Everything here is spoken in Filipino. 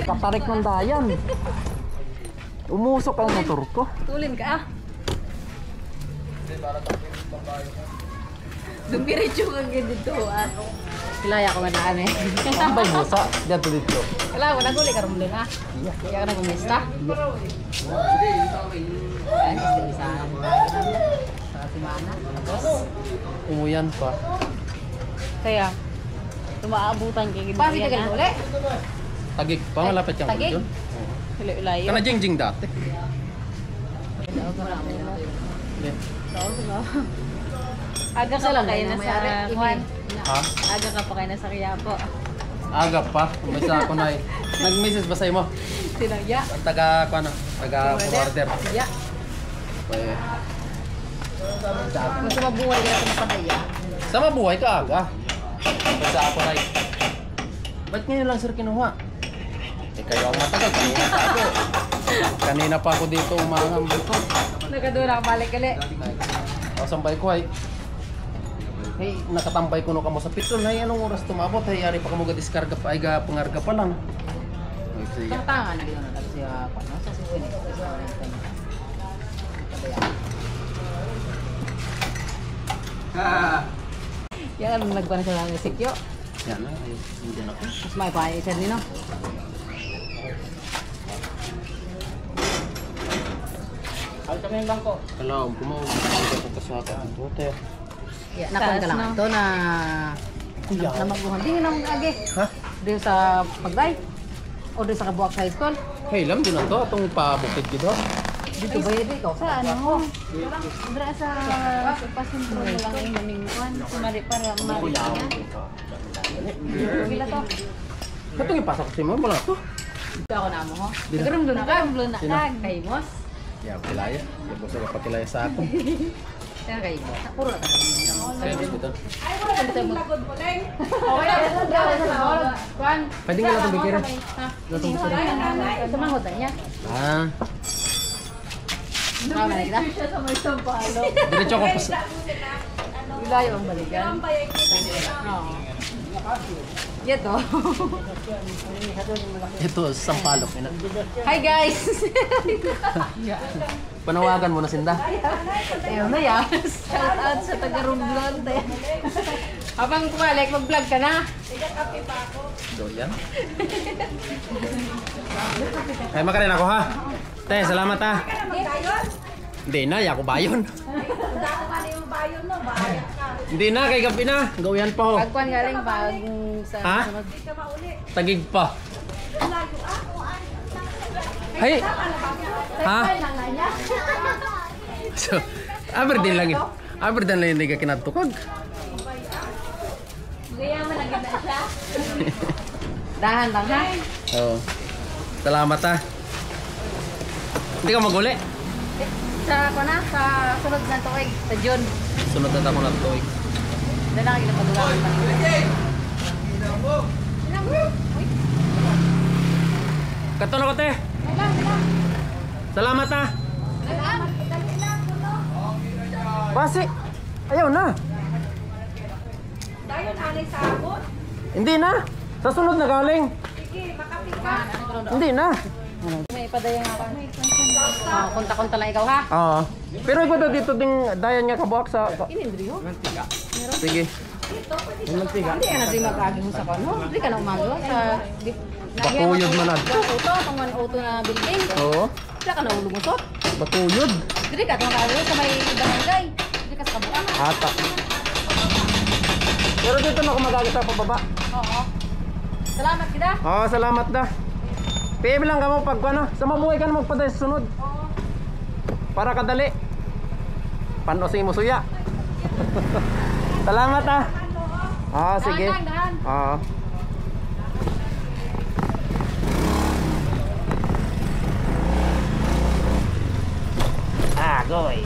Katarik ng dayan. Umusok ang motor ko. Tulin ka ah. Dumiretso ka dito ah. Kilaya ko man lang eh. Ambay busa. Dito dito. Wala, wala guli ka rin doon ah. Kaya ka nagumista. Ay, gusto mo sa simana. Tapos, Umuyan pa. kaya, tumaabutan kayo dito. Pasi ka uli? Tagig pa. Malapit yung Tagig? yun. Ilayo. Kana jing-jing dati. Aga ka pa kayo na sa Juan. Ha? Aga ka pa kayo na sa Quiapo. Aga pa. Umisa ako na eh. Nag-message ba sa'yo mo? Sinagya. Taga, order. Ya. Eh, Mas mabuhay ka na padaya. sa mabuhay ka aga. Basta ako na eh. Ba't ngayon lang sir kinuha? Eh kayo ang matagal. Kanina pa ako. Kanina pa ako dito umangam dito. Nakadula ka balik kali. O sambay ko ay. Hey, nakatambay ko no kamo sa pitol. Hay, anong oras tumabot? Hay, ari pa kamo ga-diskarga pa. Ay, pangarga pa lang. Ay, sige. Tangan na gano'n na siya pa. Sa sibuin. Yan anong nagpa na siya ng sikyo. Yan na, ay, hindi na ako. Mas may pa isa nino. Ay, kami yung bangko. Kala, kumaw. Hindi ko kasaka. Tote. Ya, nakon ka lang ito na na magbuhan. Di nga naman agi. Ha? Dito sa pagday. O dito sa Kabuak High School. Hey, lam din na to. Itong pabukid dito. Dito ba yun dito? Sa ano? Dra sa pasintro mo lang yung maningkuan. Sumari para mariya niya. Gila to. Katong ipasok si mo, wala to. Dito ako na mo ho. Nagkaroon doon ka. Doon na ka. Kay Mos. Ya, kilaya. Ya, gusto ka pakilaya sa ako. Kaya kay Mos. Puro na ka. Ay, dito. Ay, wala ka dito. Okay. Kuan. Pwede nga lang itong bikirin. Ha? Sumanghod na niya. Ah, Tama na kita. diretso ko pas. Wilayo ang balikan. Oo. Ito. Ito, sampalok. Ina. Hi guys! Panawagan mo na sinda. Ayaw na yan. Shout out sa taga-Romblon. Habang kumalik, mag-vlog ka na. Do yan. Ay, makarin ako ha. Te, salamat ha. Hindi na, ako bayon. Hindi na, kay gabi na. Gawian pa ho. Pagkuhan galing pag sa Ha? sunod. Tagig pa. Hay. Ha? So, Aberdeen lang yun. Aberdeen lang yun, hindi ka kinatukag. Dahan lang ha. Oo. Salamat ha. Hindi ka maguli. Sa ako na, sa sunod na tuig, sa June. Sunod na ako ng tuig. Doon lang kita padulaan pa. Kato na ko te. Salamat ha. Basi. Ayaw na. Dayon anay sa abot. Hindi na. Sa sunod na galing. Sige, makapika. Hindi na. May padayang ako. Konta-konta lang ikaw ha. Oo. Pero ikaw daw dito ding dayan nga kabuak sa... Inindriyo. Sige. Hindi ka na din mag-agi mo sa kano. Hindi ka na umagawa sa... Bakuyod man na. Auto, pang auto na building. Oo. Hindi ka na ulumusot. Bakuyod. Hindi ka tumagawa sa may barangay. Hindi ka sa kabuang. Ata. Pero dito na ako magagi sa pababa. Oo. Salamat kita. Oo, salamat da. PM lang ka mo pag ano. Sa mabuhay ka na magpaday sa sunod. Oo. Para kadali. Panosing mo suya. Salamat ah. Ah, sige. Dahan. Oo. Agoy.